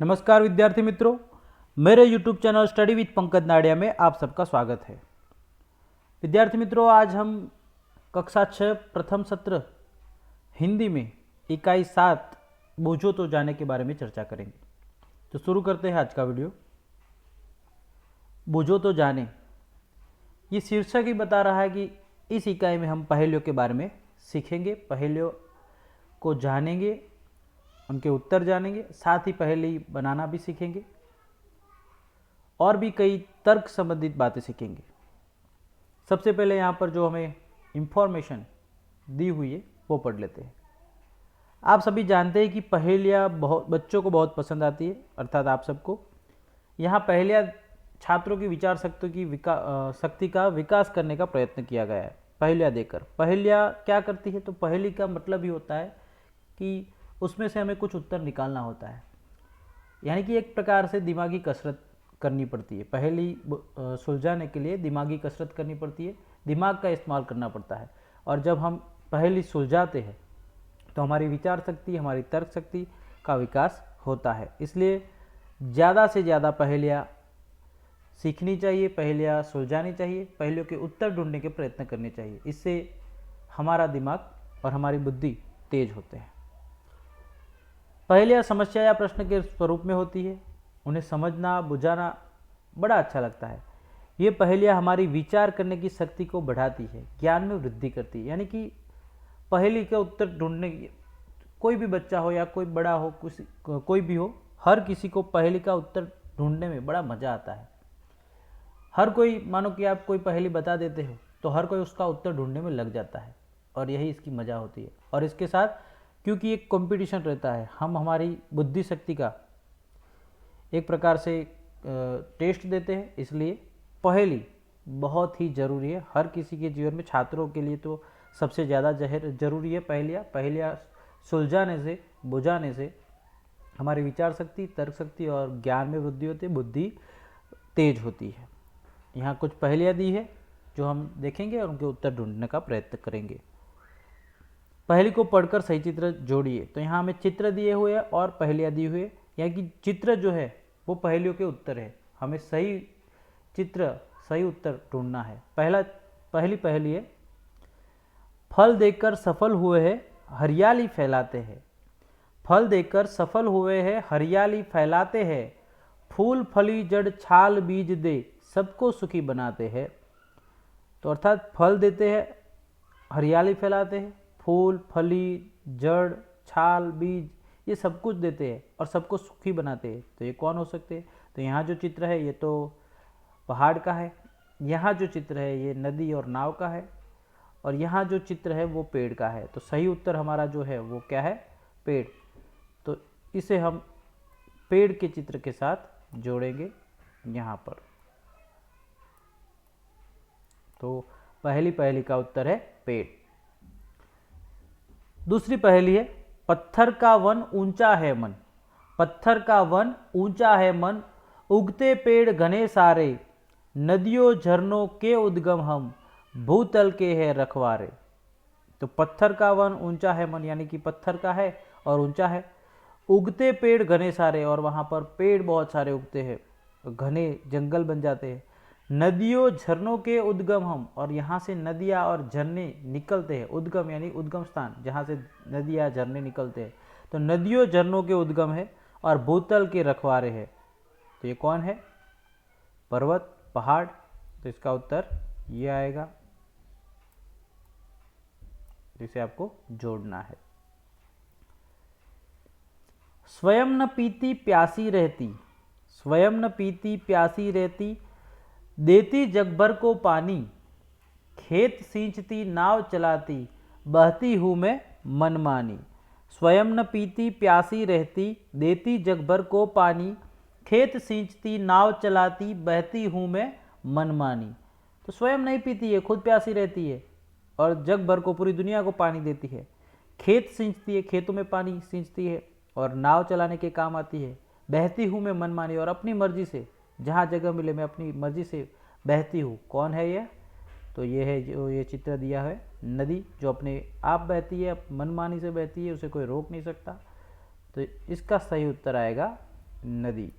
नमस्कार विद्यार्थी मित्रों, मेरे YouTube channel study with Pankaj Nadia में आप सबका स्वागत है। विद्यार्थी मित्रों, आज हम कक्षा 6 प्रथम सत्र हिंदी में इकाई 7 बूझो तो जाने के बारे में चर्चा करेंगे। तो शुरू करते हैं आज का वीडियो। बूझो तो जाने, ये शीर्षक ही बता रहा है कि इस इकाई में हम पहेलियों के बारे में सीखेंगे, पहेलियों को जानेंगे, उनके उत्तर जानेंगे, साथ ही पहेली बनाना भी सीखेंगे और भी कई तर्क संबंधित बातें सीखेंगे। सबसे पहले यहाँ पर जो हमें इंफॉर्मेशन दी हुई है वो पढ़ लेते हैं। आप सभी जानते हैं कि पहेलियाँ बच्चों को बहुत पसंद आती है, अर्थात आप सबको। यहाँ पहेलियाँ छात्रों की विचार शक्ति का विकास करने का प्रयत्न किया गया है पहेलियाँ देकर। पहेलियाँ क्या करती है? तो पहेली का मतलब ही होता है कि उसमें से हमें कुछ उत्तर निकालना होता है, यानी कि एक प्रकार से दिमागी कसरत करनी पड़ती है। पहेली सुलझाने के लिए दिमागी कसरत करनी पड़ती है, दिमाग का इस्तेमाल करना पड़ता है। और जब हम पहेली सुलझाते हैं तो हमारी विचार शक्ति, हमारी तर्क शक्ति का विकास होता है। इसलिए ज़्यादा से ज़्यादा पहेलियाँ सीखनी चाहिए, पहेलियाँ सुलझानी चाहिए, पहेलियों के उत्तर ढूंढने के प्रयत्न करने चाहिए। इससे हमारा दिमाग और हमारी बुद्धि तेज होते हैं। पहेलियाँ समस्या या प्रश्न के स्वरूप में होती है, उन्हें समझना, बुझाना बड़ा अच्छा लगता है। ये पहेलियाँ हमारी विचार करने की शक्ति को बढ़ाती है, ज्ञान में वृद्धि करती है। यानी कि पहेली के उत्तर ढूंढने की, कोई भी बच्चा हो या कोई बड़ा हो, कोई भी हो, हर किसी को पहेली का उत्तर ढूंढने में बड़ा मज़ा आता है। हर कोई, मानो कि आप कोई पहेली बता देते हो तो हर कोई उसका उत्तर ढूंढने में लग जाता है, और यही इसकी मज़ा होती है। और इसके साथ क्योंकि एक कंपटीशन रहता है, हम हमारी बुद्धि शक्ति का एक प्रकार से टेस्ट देते हैं, इसलिए पहेली बहुत ही ज़रूरी है हर किसी के जीवन में। छात्रों के लिए तो सबसे ज़्यादा ज़रूरी है पहेलियाँ सुलझाने से, बुझाने से हमारी विचार शक्ति, तर्क शक्ति और ज्ञान में वृद्धि होती है, बुद्धि तेज होती है। यहाँ कुछ पहेलियाँ दी है जो हम देखेंगे और उनके उत्तर ढूंढने का प्रयत्न करेंगे। पहेली को पढ़कर सही चित्र जोड़िए। तो यहाँ हमें चित्र दिए हुए हैं और पहेलियाँ दी हुई है, यानी कि चित्र जो है वो पहेलियों के उत्तर है। हमें सही चित्र, सही उत्तर ढूंढना है। पहली पहेली है, फल देकर सफल हुए हैं, हरियाली फैलाते हैं। फल देकर सफल हुए हैं, हरियाली फैलाते हैं। फूल फली जड़ छाल बीज दे, सबको सुखी बनाते हैं। तो अर्थात फल देते हैं, हरियाली फैलाते हैं, फूल फली जड़ छाल बीज ये सब कुछ देते हैं और सबको सुखी बनाते हैं। तो ये कौन हो सकते हैं? तो यहाँ जो चित्र है ये तो पहाड़ का है, यहाँ जो चित्र है ये नदी और नाव का है, और यहाँ जो चित्र है वो पेड़ का है। तो सही उत्तर हमारा जो है वो क्या है? पेड़। तो इसे हम पेड़ के चित्र के साथ जोड़ेंगे यहाँ पर। तो पहली का उत्तर है पेड़। दूसरी पहेली है, पत्थर का वन ऊंचा है मन। पत्थर का वन ऊंचा है मन, उगते पेड़ घने सारे। नदियों झरनों के उद्गम हम, भूतल के है रखवारे। तो पत्थर का वन ऊंचा है मन, यानी कि पत्थर का है और ऊंचा है। उगते पेड़ घने सारे, और वहाँ पर पेड़ बहुत सारे उगते हैं, घने जंगल बन जाते हैं। नदियों झरनों के उद्गम हम, और यहाँ से नदियाँ और झरने निकलते हैं। उद्गम यानी उद्गम स्थान, जहाँ से नदियाँ झरने निकलते हैं। तो नदियों झरनों के उद्गम है और भूतल के रखवारे हैं। तो ये कौन है? पर्वत, पहाड़। तो इसका उत्तर ये आएगा, जिसे आपको जोड़ना है। स्वयं न पीती प्यासी रहती, स्वयं न पीती प्यासी रहती। देती जग भर को पानी, खेत सींचती नाव चलाती। बहती हूँ मैं मनमानी। स्वयं न पीती प्यासी रहती, देती जग भर को पानी। खेत सींचती नाव चलाती, बहती हूँ मैं मनमानी। तो स्वयं नहीं पीती है, खुद प्यासी रहती है और जग भर को, पूरी दुनिया को पानी देती है। खेत सींचती है, खेतों में पानी सींचती है, और नाव चलाने के काम आती है। बहती हूँ मैं मनमानी, और अपनी मर्जी से जहाँ जगह मिले मैं अपनी मर्जी से बहती हूँ। कौन है ये? तो ये है जो ये चित्र दिया है, नदी जो अपने आप बहती है, मनमानी से बहती है, उसे कोई रोक नहीं सकता। तो इसका सही उत्तर आएगा नदी।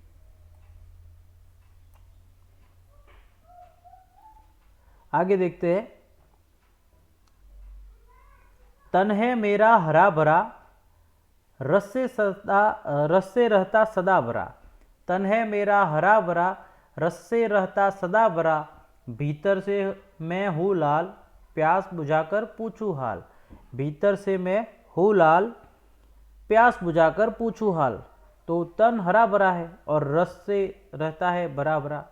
आगे देखते हैं, तन है मेरा हरा भरा, रस से रहता सदा भरा। तन है मेरा हरा भरा, रस से रहता सदा भरा, भीतर से मैं हूँ लाल, प्यास बुझाकर पूछूं हाल। भीतर से मैं हूँ लाल, प्यास बुझाकर पूछूं हाल। तो तन हरा भरा है और रस से रहता है भरा भरा,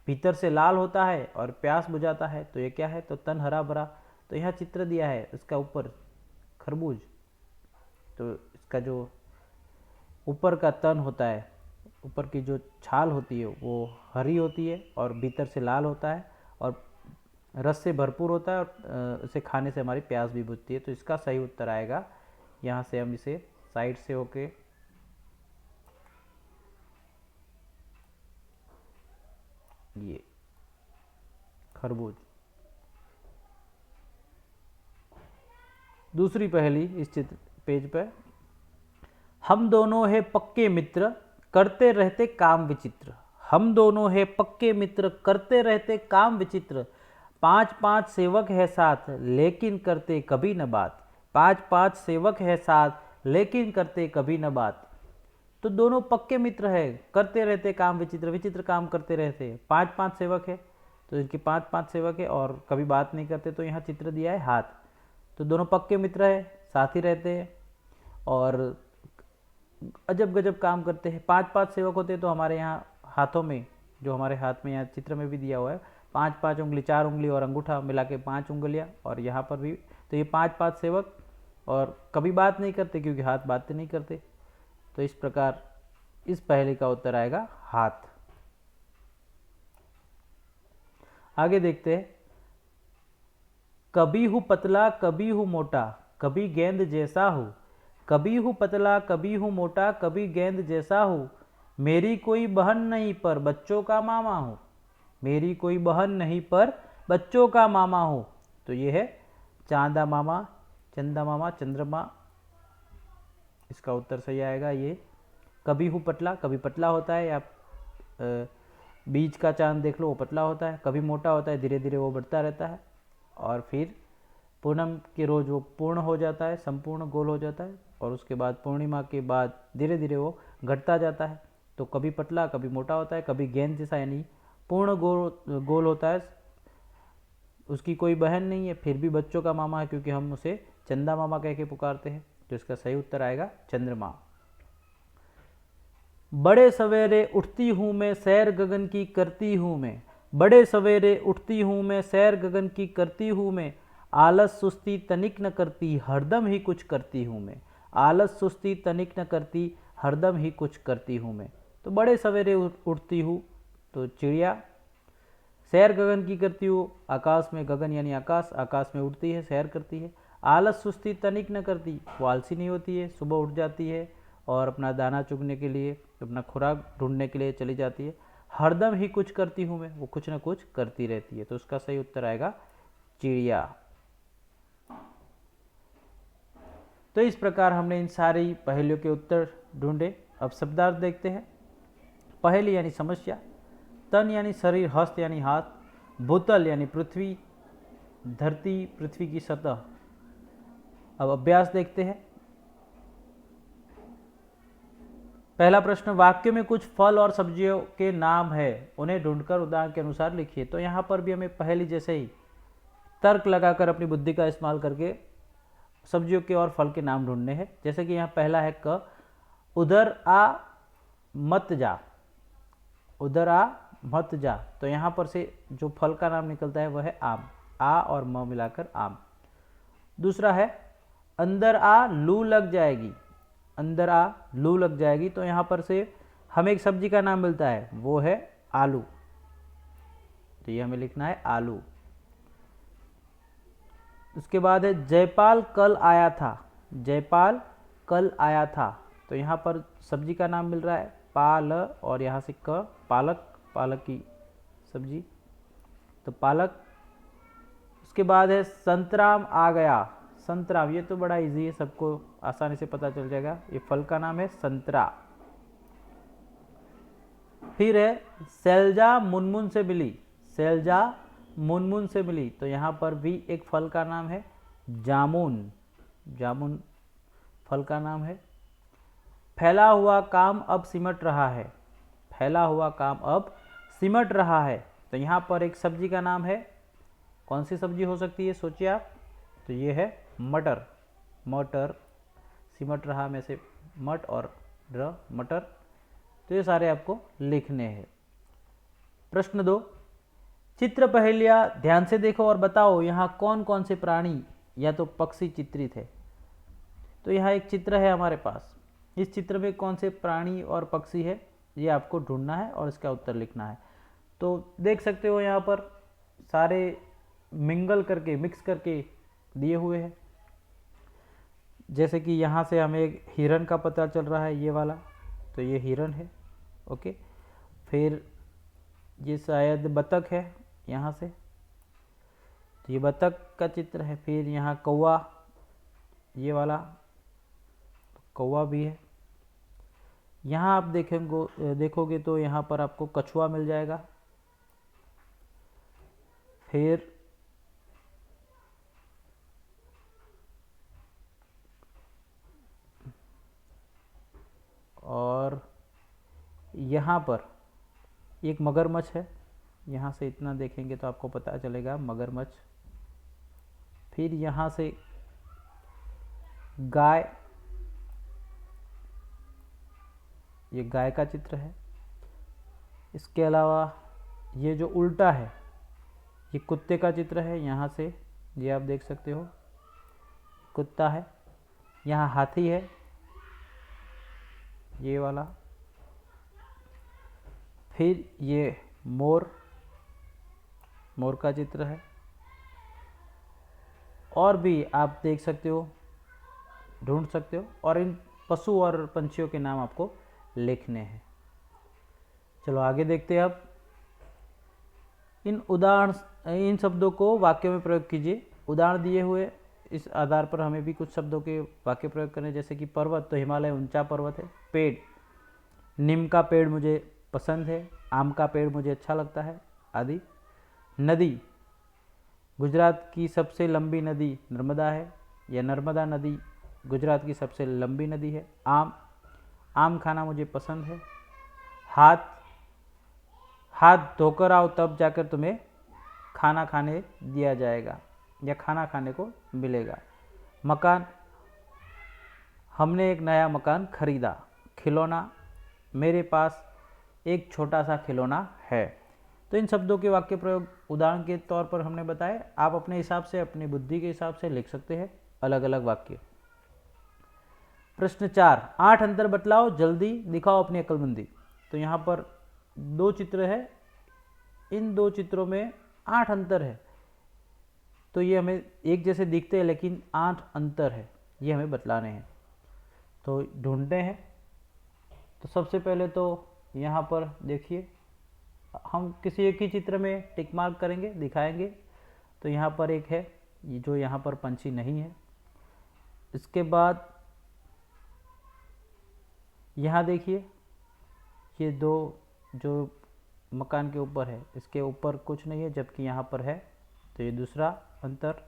भीतर से लाल होता है और प्यास बुझाता है, तो ये क्या है? तो तन हरा भरा। तो यहाँ चित्र दिया है इसका ऊपर खरबूज, तो इसका जो ऊपर का तन होता है, ऊपर की जो छाल होती है वो हरी होती है और भीतर से लाल होता है और रस से भरपूर होता है और इसे खाने से हमारी प्यास भी बुझती है। तो इसका सही उत्तर आएगा, यहाँ से हम इसे साइड से होके ये खरबूज। दूसरी पहेली इस चित्र पेज पर, हम दोनों है पक्के मित्र, करते रहते काम विचित्र। हम दोनों है पक्के मित्र, करते रहते काम विचित्र, पांच पांच सेवक है साथ, लेकिन करते कभी न बात। पांच पांच सेवक है साथ, लेकिन करते कभी न बात। तो दोनों पक्के मित्र है, करते रहते काम विचित्र, विचित्र काम करते रहते। पांच पांच सेवक है, तो इनके पांच पांच सेवक है और कभी बात नहीं करते। तो यहाँ चित्र दिया है हाथ, तो दोनों पक्के मित्र है, साथ ही रहते हैं और अजब गजब काम करते हैं। पांच पांच सेवक होते हैं, तो हमारे यहाँ हाथों में, जो हमारे हाथ में यहाँ चित्र में भी दिया हुआ है, पांच पांच उंगली, चार उंगली और अंगूठा मिला के पांच उंगलियाँ, और यहाँ पर भी तो ये पांच पांच सेवक और कभी बात नहीं करते क्योंकि हाथ बातें नहीं करते। तो इस प्रकार इस पहेली का उत्तर आएगा हाथ। आगे देखते हैं, कभी हूँ पतला कभी हूँ मोटा, कभी गेंद जैसा हूँ। कभी हूँ पतला कभी हूँ मोटा, कभी गेंद जैसा हूँ, मेरी कोई बहन नहीं पर बच्चों का मामा हूँ। मेरी कोई बहन नहीं पर बच्चों का मामा हूँ। तो ये है चांदा मामा, चंदा मामा, चंद्रमा। इसका उत्तर सही आएगा ये। कभी हूँ पतला, कभी पतला होता है, या बीच का चांद देख लो वो पतला होता है। कभी मोटा होता है, धीरे धीरे वो बढ़ता रहता है और फिर पूनम के रोज वो पूर्ण हो जाता है, संपूर्ण गोल हो जाता है, और उसके बाद पूर्णिमा के बाद धीरे धीरे वो घटता जाता है। तो कभी पतला कभी मोटा होता है, कभी गेंद जैसा यानी पूर्ण गोल होता है। उसकी कोई बहन नहीं है, फिर भी बच्चों का मामा है क्योंकि हम उसे चंदा मामा कह के पुकारते हैं। तो इसका सही उत्तर आएगा चंद्रमा। बड़े सवेरे उठती हूँ मैं, सैर गगन की करती हूँ मैं। बड़े सवेरे उठती हूँ मैं, सैर गगन की करती हूँ मैं, आलस सुस्ती तनिक न करती, हरदम ही कुछ करती हूँ मैं। आलस सुस्ती तनिक न करती, हरदम ही कुछ करती हूँ मैं। तो बड़े सवेरे उठती हूँ तो चिड़िया, सैर गगन की करती हूँ, आकाश में, गगन यानी आकाश, आकाश में उड़ती है, सैर करती है। आलस सुस्ती तनिक न करती, वो आलसी नहीं होती है, सुबह उठ जाती है और अपना दाना चुगने के लिए, अपना खुराक ढूंढने के लिए चली जाती है। हरदम ही कुछ करती हूँ मैं, वो कुछ ना कुछ करती रहती है। तो उसका सही उत्तर आएगा चिड़िया। तो इस प्रकार हमने इन सारी पहेलियों के उत्तर ढूंढे। अब शब्दार्थ देखते हैं। पहेली यानी समस्या, तन यानी शरीर, हस्त यानी हाथ, भूतल यानी पृथ्वी, धरती पृथ्वी की सतह। अब अभ्यास देखते हैं। पहला प्रश्न, वाक्य में कुछ फल और सब्जियों के नाम है, उन्हें ढूंढकर उदाहरण के अनुसार लिखिए। तो यहाँ पर भी हमें पहली जैसे ही तर्क लगाकर अपनी बुद्धि का इस्तेमाल करके सब्जियों के और फल के नाम ढूंढने हैं। जैसे कि यहाँ पहला है क, उधर आ मत जा। उधर आ मत जा, तो यहाँ पर से जो फल का नाम निकलता है वह है आम, आ और म मिलाकर आम। दूसरा है, अंदर आ लू लग जाएगी। अंदर आ लू लग जाएगी, तो यहाँ पर से हमें एक सब्जी का नाम मिलता है, वो है आलू। तो ये हमें लिखना है आलू। उसके बाद है, जयपाल कल आया था। जयपाल कल आया था, तो यहाँ पर सब्जी का नाम मिल रहा है पाल, और यहाँ से क, पालक, पालक की सब्जी, तो पालक। उसके बाद है, संतराम आ गया। संतराम, ये तो बड़ा इजी है, सबको आसानी से पता चल जाएगा, ये फल का नाम है संतरा। फिर है सैलजा मुनमुन से मिली, सैलजा मुनमुन से मिली, तो यहाँ पर भी एक फल का नाम है जामुन, जामुन फल का नाम है। फैला हुआ काम अब सिमट रहा है, फैला हुआ काम अब सिमट रहा है, तो यहाँ पर एक सब्जी का नाम है, कौन सी सब्जी हो सकती है सोचिए आप, तो ये है मटर, मटर, सिमट रहा में से मट और र मटर, तो ये सारे आपको लिखने हैं। प्रश्न 2, चित्र पहेलियाँ ध्यान से देखो और बताओ यहाँ कौन कौन से प्राणी या तो पक्षी चित्रित है। तो यहाँ एक चित्र है हमारे पास, इस चित्र में कौन से प्राणी और पक्षी है ये आपको ढूंढना है और इसका उत्तर लिखना है। तो देख सकते हो यहाँ पर सारे मिंगल करके, मिक्स करके दिए हुए हैं। जैसे कि यहाँ से हमें एक हिरन का पता चल रहा है, ये वाला, तो ये हिरन है, ओके। फिर ये शायद बतख है यहाँ से, तो ये बतख का चित्र है। फिर यहाँ कौवा, ये वाला कौवा भी है। यहाँ आप देखोगे तो यहाँ पर आपको कछुआ मिल जाएगा। फिर और यहाँ पर एक मगरमच्छ है, यहाँ से इतना देखेंगे तो आपको पता चलेगा मगरमच्छ। फिर यहाँ से गाय, ये गाय का चित्र है। इसके अलावा ये जो उल्टा है ये कुत्ते का चित्र है, यहाँ से ये आप देख सकते हो कुत्ता है। यहाँ हाथी है, ये वाला। फिर ये मोर, मोर का चित्र है। और भी आप देख सकते हो, ढूंढ सकते हो, और इन पशु और पंछियों के नाम आपको लिखने हैं। चलो आगे देखते हैं। अब इन शब्दों को वाक्य में प्रयोग कीजिए। उदाहरण दिए हुए इस आधार पर हमें भी कुछ शब्दों के वाक्य प्रयोग करने, जैसे कि पर्वत, तो हिमालय ऊंचा पर्वत है। पेड़, नीम का पेड़ मुझे पसंद है, आम का पेड़ मुझे अच्छा लगता है, आदि। नदी, गुजरात की सबसे लंबी नदी नर्मदा है, या नर्मदा नदी गुजरात की सबसे लंबी नदी है। आम खाना मुझे पसंद है। हाथ धोकर आओ तब जाकर तुम्हें खाना खाने दिया जाएगा या खाना खाने को मिलेगा। मकान, हमने एक नया मकान खरीदा। खिलौना, मेरे पास एक छोटा सा खिलौना है। तो इन शब्दों के वाक्य प्रयोग उदाहरण के तौर पर हमने बताए, आप अपने हिसाब से, अपनी बुद्धि के हिसाब से लिख सकते हैं अलग अलग वाक्य। प्रश्न 4, 8 अंतर बतलाओ, जल्दी दिखाओ अपनी अक्लमंदी। तो यहाँ पर 2 चित्र है, इन 2 चित्रों में 8 अंतर है। तो ये हमें एक जैसे दिखते हैं लेकिन 8 अंतर है, ये हमें बतलाने हैं। तो ढूंढते हैं। तो सबसे पहले तो यहाँ पर देखिए, हम किसी एक ही चित्र में टिक मार्क करेंगे, दिखाएंगे। तो यहाँ पर एक है जो यहाँ पर पंछी नहीं है। इसके बाद यहाँ देखिए, ये 2 जो मकान के ऊपर है, इसके ऊपर कुछ नहीं है जबकि यहाँ पर है, तो ये दूसरा अंतर।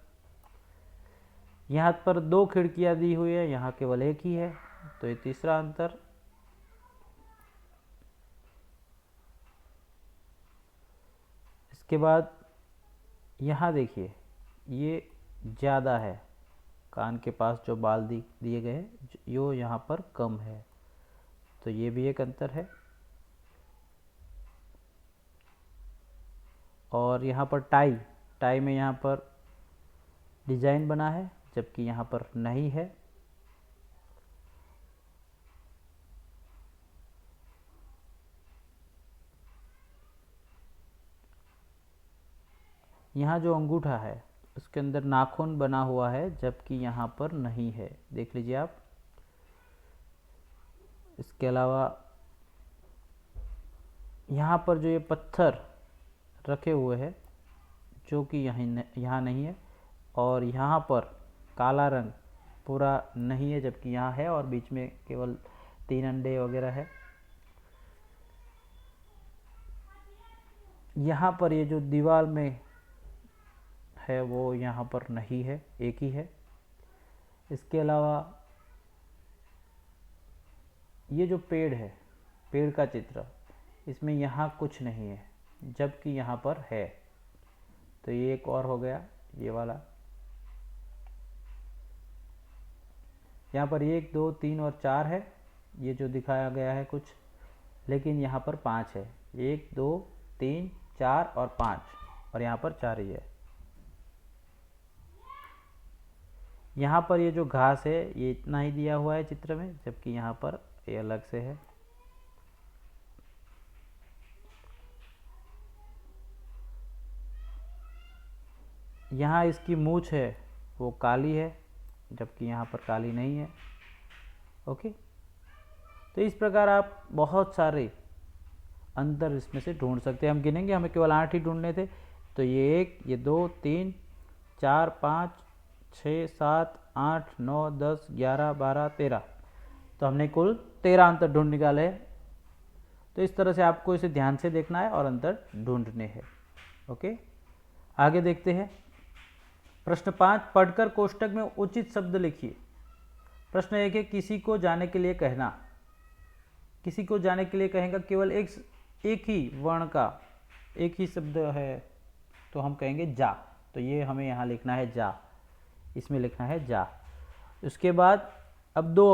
यहाँ पर 2 खिड़कियाँ दी हुई है, यहाँ केवल एक ही है, तो ये तीसरा अंतर। इसके बाद यहाँ देखिए, ये ज़्यादा है, कान के पास जो बाल दिए गए हैं यो यहाँ पर कम है, तो ये भी एक अंतर है। और यहाँ पर टाई में यहाँ पर डिजाइन बना है जबकि यहाँ पर नहीं है। यहाँ जो अंगूठा है उसके अंदर नाखून बना हुआ है जबकि यहाँ पर नहीं है, देख लीजिए आप। इसके अलावा यहाँ पर जो ये पत्थर रखे हुए हैं जो कि यहाँ नहीं है, और यहाँ पर काला रंग पूरा नहीं है जबकि यहाँ है, और बीच में केवल 3 अंडे वगैरह है। यहाँ पर ये जो दीवार में है वो यहाँ पर नहीं है, एक ही है। इसके अलावा ये जो पेड़ है, पेड़ का चित्र, इसमें यहाँ कुछ नहीं है, जबकि यहाँ पर है। तो ये एक और हो गया, ये वाला। यहाँ पर 1 2 3 और 4 है, ये जो दिखाया गया है कुछ, लेकिन यहाँ पर 5 है। 1 2 3 4 और 5, और यहाँ पर 4 ही है। यहाँ पर ये जो घास है ये इतना ही दिया हुआ है चित्र में, जबकि यहाँ पर ये अलग से है। यहाँ इसकी मूछ है वो काली है, जबकि यहाँ पर काली नहीं है। ओके, तो इस प्रकार आप बहुत सारे अंतर इसमें से ढूंढ सकते हैं। हम गिनेंगे, हमें केवल 8 ही ढूंढने थे। तो ये 1, ये 2 3 4 5 6 7 8 9 10 11 12 13, तो हमने कुल 13 अंतर ढूंढ निकाले हैं। तो इस तरह से आपको इसे ध्यान से देखना है और अंतर ढूंढने हैं। ओके, आगे देखते हैं। प्रश्न 5, पढ़कर कोष्टक में उचित शब्द लिखिए। प्रश्न 1 है, किसी को जाने के लिए कहना। किसी को जाने के लिए कहेगा, केवल एक ही वर्ण का एक ही शब्द है, तो हम कहेंगे जा। तो ये हमें यहाँ लिखना है जा, इसमें लिखना है जा। उसके बाद अब 2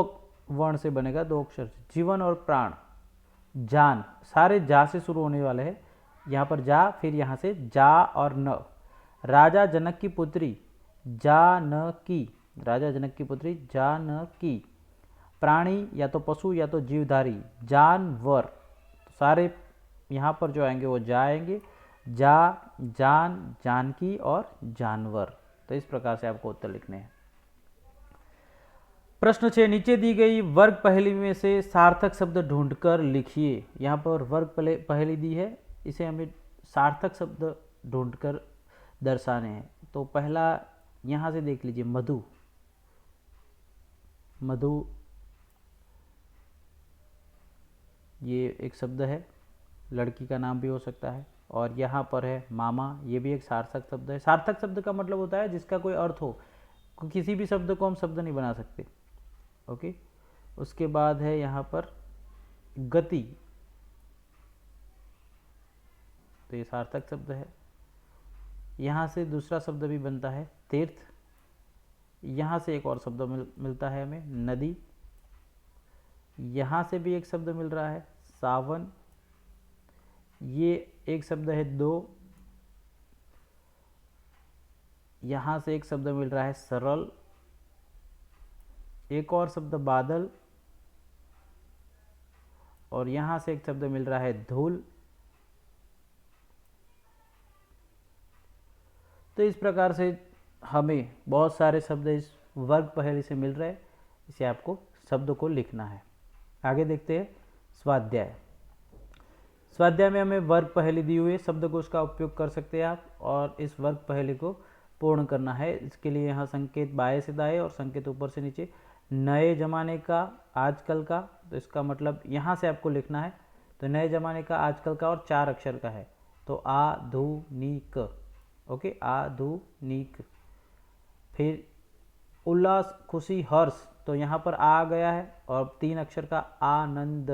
वर्ण से बनेगा, 2 अक्षर से, जीवन और प्राण। जान, सारे जा से शुरू होने वाले हैं। यहाँ पर जा, फिर यहाँ से जा और न। राजा जनक की पुत्री जानकी, राजा जनक की पुत्री जानकी। प्राणी या तो पशु या तो जीवधारी, जानवर। तो सारे यहाँ पर जो आएंगे वो जाएंगे, जा, जान, जानकी और जानवर। तो इस प्रकार से आपको उत्तर लिखने हैं। प्रश्न 6, नीचे दी गई वर्ग पहेली में से सार्थक शब्द ढूंढकर लिखिए। यहाँ पर वर्ग पहेली दी है, इसे हमें सार्थक शब्द ढूंढकर दर्शाने हैं। तो पहला यहाँ से देख लीजिए, मधु। मधु ये एक शब्द है, लड़की का नाम भी हो सकता है। और यहाँ पर है मामा, ये भी एक सार्थक शब्द है। सार्थक शब्द का मतलब होता है जिसका कोई अर्थ हो। किसी भी शब्द को हम शब्द नहीं बना सकते। ओके, उसके बाद है यहाँ पर गति, तो ये सार्थक शब्द है। यहाँ से दूसरा शब्द भी बनता है तीर्थ। यहाँ से एक और शब्द मिलता है हमें, नदी। यहाँ से भी एक शब्द मिल रहा है, सावन। ये एक शब्द है दो। यहाँ से एक शब्द मिल रहा है सरल। एक और शब्द बादल। और यहाँ से एक शब्द मिल रहा है धूल। तो इस प्रकार से हमें बहुत सारे शब्द इस वर्ग पहेली से मिल रहे हैं। इसे आपको शब्द को लिखना है। आगे देखते हैं स्वाध्याय। स्वाध्याय में हमें वर्ग पहेली दी हुई है, शब्दकोश का उपयोग कर सकते हैं आप, और इस वर्ग पहेली को पूर्ण करना है। इसके लिए यहाँ संकेत बाएं से दाएं और संकेत ऊपर से नीचे। नए जमाने का, आजकल का, तो इसका मतलब यहाँ से आपको लिखना है। तो नए जमाने का, आजकल का और 4 अक्षर का है, तो आधुनिक। ओके, आधुनिक। फिर उल्लास, खुशी, हर्ष, तो यहाँ पर आ गया है, और 3 अक्षर का आनंद।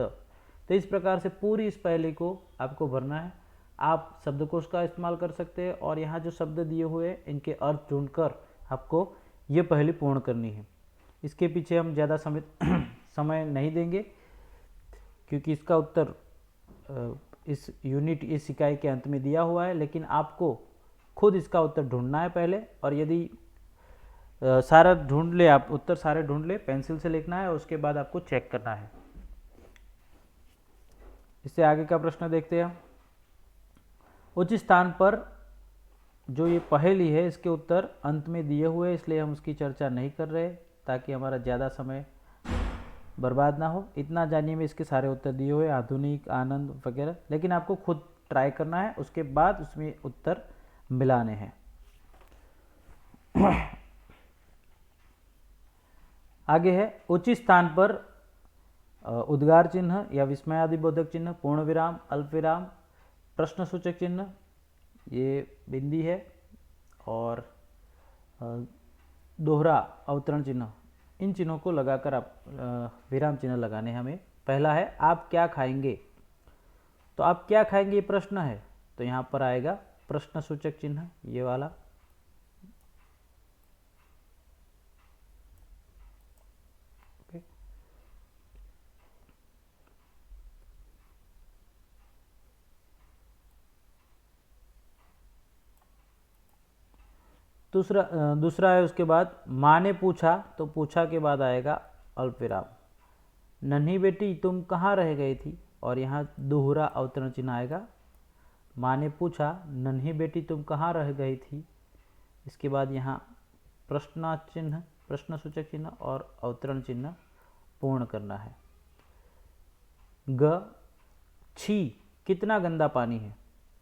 तो इस प्रकार से पूरी इस पहेली को आपको भरना है। आप शब्दकोश का इस्तेमाल कर सकते हैं, और यहाँ जो शब्द दिए हुए हैं इनके अर्थ ढूंढकर आपको ये पहेली पूर्ण करनी है। इसके पीछे हम ज़्यादा समय नहीं देंगे, क्योंकि इसका उत्तर इस यूनिट, इस इकाई के अंत में दिया हुआ है। लेकिन आपको खुद इसका उत्तर ढूंढना है पहले, और यदि सारा ढूंढ ले, आप उत्तर सारे ढूंढ ले, पेंसिल से लिखना है, और उसके बाद आपको चेक करना है। इससे आगे का प्रश्न देखते हैं हम। उचित स्थान पर जो ये पहेली है इसके उत्तर अंत में दिए हुए हैं, इसलिए हम उसकी चर्चा नहीं कर रहे, ताकि हमारा ज़्यादा समय बर्बाद ना हो। इतना जानिए में इसके सारे उत्तर दिए हुए, आधुनिक, आनंद वगैरह। लेकिन आपको खुद ट्राई करना है, उसके बाद उसमें उत्तर मिलाने हैं। आगे है उचित स्थान पर उद्गार चिन्ह या विस्मयादिबोधक चिन्ह, पूर्ण विराम, अल्प विराम, प्रश्न सूचक चिन्ह, ये बिंदी है और दोहरा अवतरण चिन्ह, इन चिन्हों को लगाकर आप विराम चिन्ह लगाने हैं हमें। पहला है आप क्या खाएंगे, तो आप क्या खाएंगे ये प्रश्न है, तो यहाँ पर आएगा प्रश्न सूचक चिन्ह ये वाला। दूसरा है उसके बाद माँ ने पूछा, तो पूछा के बाद आएगा अल्प विराम। नन्ही बेटी तुम कहाँ रह गई थी, और यहाँ दोहरा अवतरण चिन्ह आएगा। माँ ने पूछा नन्ही बेटी तुम कहाँ रह गई थी, इसके बाद यहाँ प्रश्न चिन्ह, प्रश्न सूचक चिन्ह और अवतरण चिन्ह पूर्ण करना है। ग छी कितना गंदा पानी है,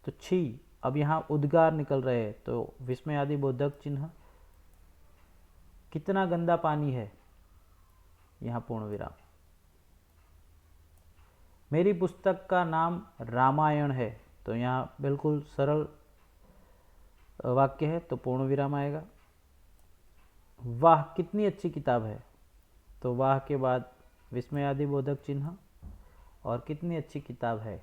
तो छी, अब यहाँ उद्गार निकल रहे हैं तो विस्मय आदि बोधक चिन्ह। कितना गंदा पानी है, यहाँ पूर्ण विराम। मेरी पुस्तक का नाम रामायण है, तो यहाँ बिल्कुल सरल वाक्य है तो पूर्ण विराम आएगा। वाह कितनी अच्छी किताब है, तो वाह के बाद विस्मय आदि बोधक चिन्ह और कितनी अच्छी किताब है,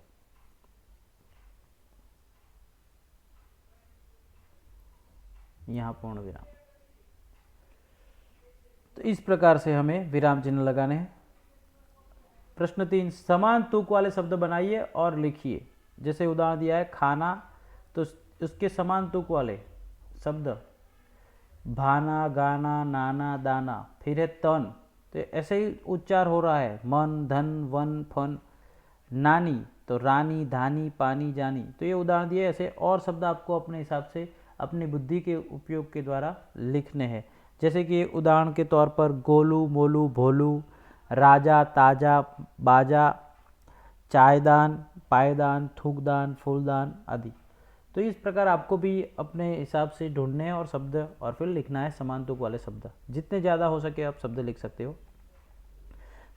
यहाँ पूर्ण विराम। तो इस प्रकार से हमें विराम चिन्ह लगाने हैं। प्रश्न 3, समान तुक वाले शब्द बनाइए और लिखिए। जैसे उदाहरण दिया है खाना, तो उसके समान तुक वाले शब्द भाना, गाना, नाना, दाना, फिर है तन, तो ऐसे ही उच्चार हो रहा है। मन, धन, वन, फन। नानी तो रानी, धानी, पानी, जानी, तो ये उदाहरण दिए। ऐसे और शब्द आपको अपने हिसाब से अपनी बुद्धि के उपयोग के द्वारा लिखने हैं। जैसे कि उदाहरण के तौर पर गोलू, मोलू, भोलू, राजा, ताजा, बाजा, चायदान, पायदान, थूकदान, फूलदान आदि। तो इस प्रकार आपको भी अपने हिसाब से ढूंढने हैं और शब्द और फिर लिखना है समान तुक वाले शब्द। जितने ज़्यादा हो सके आप शब्द लिख सकते हो।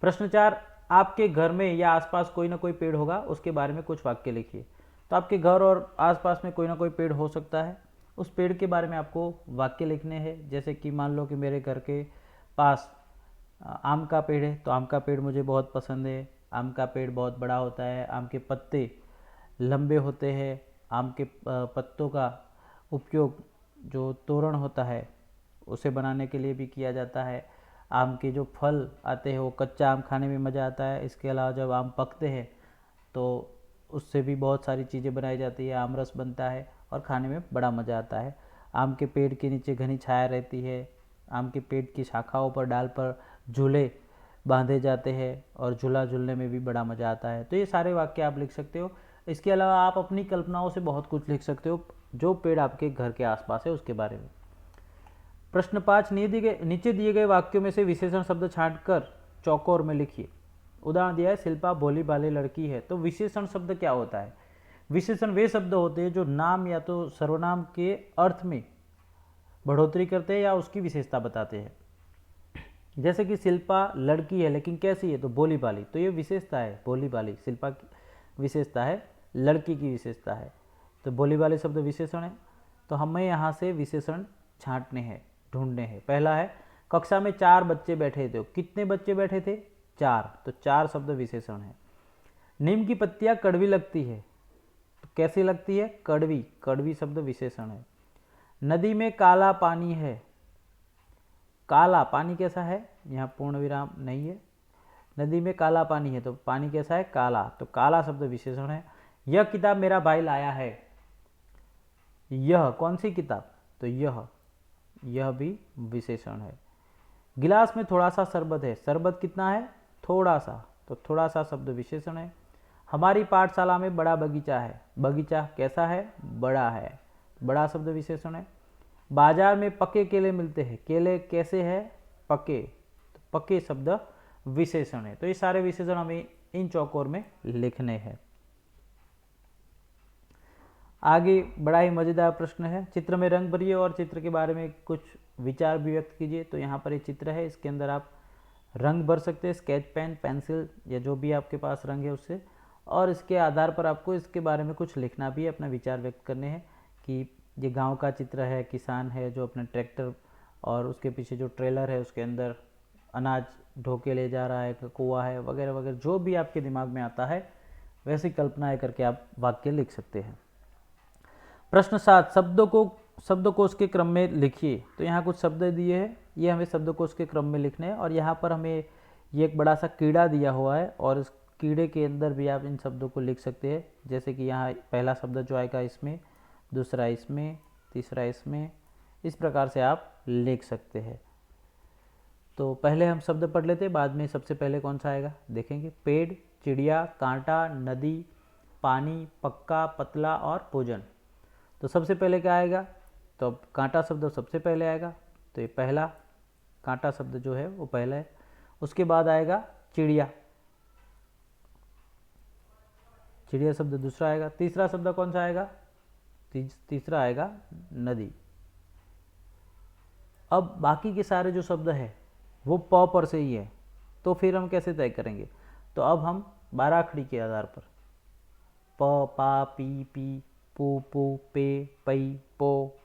प्रश्न 4, आपके घर में या आसपास कोई ना कोई पेड़ होगा, उसके बारे में कुछ वाक्य लिखिए। तो आपके घर और आसपास में कोई ना कोई पेड़ हो सकता है, उस पेड़ के बारे में आपको वाक्य लिखने हैं। जैसे कि मान लो कि मेरे घर के पास आम का पेड़ है, तो आम का पेड़ मुझे बहुत पसंद है। आम का पेड़ बहुत बड़ा होता है, आम के पत्ते लंबे होते हैं, आम के पत्तों का उपयोग जो तोरण होता है उसे बनाने के लिए भी किया जाता है। आम के जो फल आते हैं वो कच्चा आम खाने में मज़ा आता है। इसके अलावा जब आम पकते हैं तो उससे भी बहुत सारी चीज़ें बनाई जाती है, आम रस बनता है और खाने में बड़ा मज़ा आता है। आम के पेड़ के नीचे घनी छाया रहती है, आम के पेड़ की शाखाओं पर, डाल पर झूले बांधे जाते हैं और झूला झूलने में भी बड़ा मज़ा आता है। तो ये सारे वाक्य आप लिख सकते हो। इसके अलावा आप अपनी कल्पनाओं से बहुत कुछ लिख सकते हो जो पेड़ आपके घर के आसपास है उसके बारे में। प्रश्न 5, नीचे दिए गए वाक्यों में से विशेषण शब्द छांटकर चौकोर में लिखिए। उदाहरण दिया है शिल्पा भोली भाली लड़की है, तो विशेषण शब्द क्या होता है? विशेषण वे शब्द होते हैं जो नाम या तो सर्वनाम के अर्थ में बढ़ोतरी करते हैं या उसकी विशेषता बताते हैं। जैसे कि शिल्पा लड़की है लेकिन कैसी है, तो भोली भाली, तो ये विशेषता है भोली भाली, शिल्पा की विशेषता है, लड़की की विशेषता है। तो भोली भाली शब्द विशेषण है। तो हमें यहाँ से विशेषण छांटने हैं, ढूंढने हैं। पहला है कक्षा में 4 बच्चे बैठे थे, कितने बच्चे बैठे थे? 4, तो 4 शब्द विशेषण है। नीम की पत्तियां कड़वी लगती है, तो कैसी लगती है? कड़वी, कड़वी शब्द विशेषण है। नदी में काला पानी है, काला पानी कैसा है? यहाँ पूर्ण विराम नहीं है। नदी में काला पानी है तो पानी कैसा है? काला, तो काला शब्द विशेषण है। यह किताब मेरा भाई लाया है, यह कौन सी किताब? तो यह भी विशेषण है। गिलास में थोड़ा सा शरबत है, शरबत कितना है? थोड़ा सा, तो थोड़ा सा शब्द विशेषण है। हमारी पाठशाला में बड़ा बगीचा है, बगीचा कैसा है? बड़ा है, बड़ा शब्द विशेषण है। बाजार में पके केले मिलते हैं, केले कैसे है? पके, तो पके शब्द विशेषण है। तो ये सारे विशेषण हमें इन चौकोर में लिखने हैं। आगे बड़ा ही मज़ेदार प्रश्न है, चित्र में रंग भरिए और चित्र के बारे में कुछ विचार भी व्यक्त कीजिए। तो यहाँ पर एक चित्र है, इसके अंदर आप रंग भर सकते हैं, स्केच पेन, पेंसिल या जो भी आपके पास रंग है उससे, और इसके आधार पर आपको इसके बारे में कुछ लिखना भी है, अपना विचार व्यक्त करने हैं। कि ये गांव का चित्र है, किसान है जो अपने ट्रैक्टर और उसके पीछे जो ट्रेलर है उसके अंदर अनाज ढो के ले जा रहा है, कुआं है वगैरह वगैरह, जो भी आपके दिमाग में आता है वैसी कल्पनाएं करके आप वाक्य लिख सकते हैं। प्रश्न 7, शब्दकोश के क्रम में लिखिए। तो यहाँ कुछ शब्द दिए हैं, ये हमें शब्दकोश के क्रम में लिखने हैं और यहाँ पर हमें ये एक बड़ा सा कीड़ा दिया हुआ है और इस कीड़े के अंदर भी आप इन शब्दों को लिख सकते हैं। जैसे कि यहाँ पहला शब्द जो आएगा इसमें, दूसरा इसमें, तीसरा इसमें, इस प्रकार से आप लिख सकते हैं। तो पहले हम शब्द पढ़ लेते हैं, बाद में सबसे पहले कौन सा आएगा देखेंगे। पेड़, चिड़िया, कांटा, नदी, पानी, पक्का, पतला और भोजन। तो सबसे पहले क्या आएगा, तो अब कांटा शब्द सबसे पहले आएगा, तो ये पहला कांटा शब्द जो है वो पहला है। उसके बाद आएगा चिड़िया, चिड़िया शब्द दूसरा आएगा। तीसरा शब्द कौन सा आएगा, तीसरा आएगा नदी। अब बाकी के सारे जो शब्द है वो प पर से ही है, तो फिर हम कैसे तय करेंगे, तो अब हम 12 अखड़ी के आधार पर प, पा, पी, पी, पू, पू, पे, पई, पो,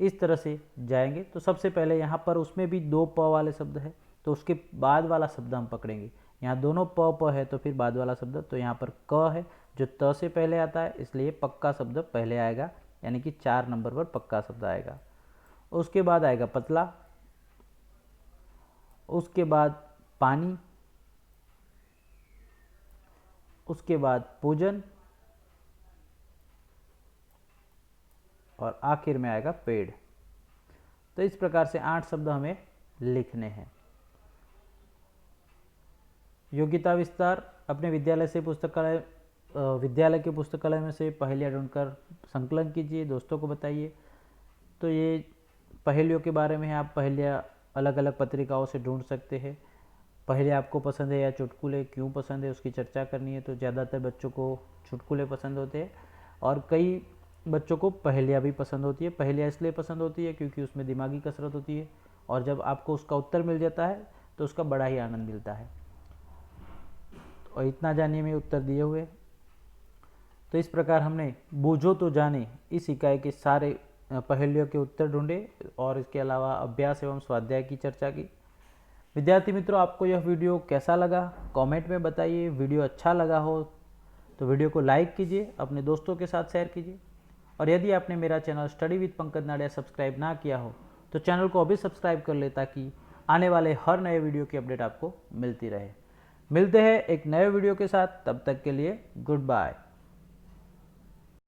इस तरह से जाएंगे। तो सबसे पहले यहाँ पर उसमें भी 2 प वाले शब्द है, तो उसके बाद वाला शब्द हम पकड़ेंगे। यहाँ दोनों प है तो फिर बाद वाला शब्द, तो यहाँ पर क है जो त से पहले आता है, इसलिए पक्का शब्द पहले आएगा, यानी कि 4 नंबर पर पक्का शब्द आएगा। उसके बाद आएगा पतला, उसके बाद पानी, उसके बाद भोजन और आखिर में आएगा पेड़। तो इस प्रकार से 8 शब्द हमें लिखने हैं। योग्यता विस्तार, अपने विद्यालय के पुस्तकालय में से पहेलियाँ ढूंढकर संकलन कीजिए, दोस्तों को बताइए। तो ये पहेलियों के बारे में है, आप पहेलियाँ अलग अलग पत्रिकाओं से ढूंढ सकते हैं। पहेलियाँ आपको पसंद है या चुटकुले क्यों पसंद है उसकी चर्चा करनी है, तो ज़्यादातर बच्चों को चुटकुले पसंद होते हैं और कई बच्चों को पहेलियाँ भी पसंद होती है। पहेलियाँ इसलिए पसंद होती है क्योंकि उसमें दिमागी कसरत होती है और जब आपको उसका उत्तर मिल जाता है तो उसका बड़ा ही आनंद मिलता है। और इतना जानिए में उत्तर दिए हुए। तो इस प्रकार हमने बूझो तो जाने इस इकाई के सारे पहेलियों के उत्तर ढूंढे और इसके अलावा अभ्यास एवं स्वाध्याय की चर्चा की। विद्यार्थी मित्रों, आपको यह वीडियो कैसा लगा कमेंट में बताइए। वीडियो अच्छा लगा हो तो वीडियो को लाइक कीजिए, अपने दोस्तों के साथ शेयर कीजिए और यदि आपने मेरा channel study with Pankaj Nadia subscribe ना किया हो तो चैनल को अभी सब्सक्राइब कर ले ताकि आने वाले हर नए वीडियो की अपडेट आपको मिलती रहे। मिलते हैं एक नए वीडियो के साथ, तब तक के लिए गुड बाय।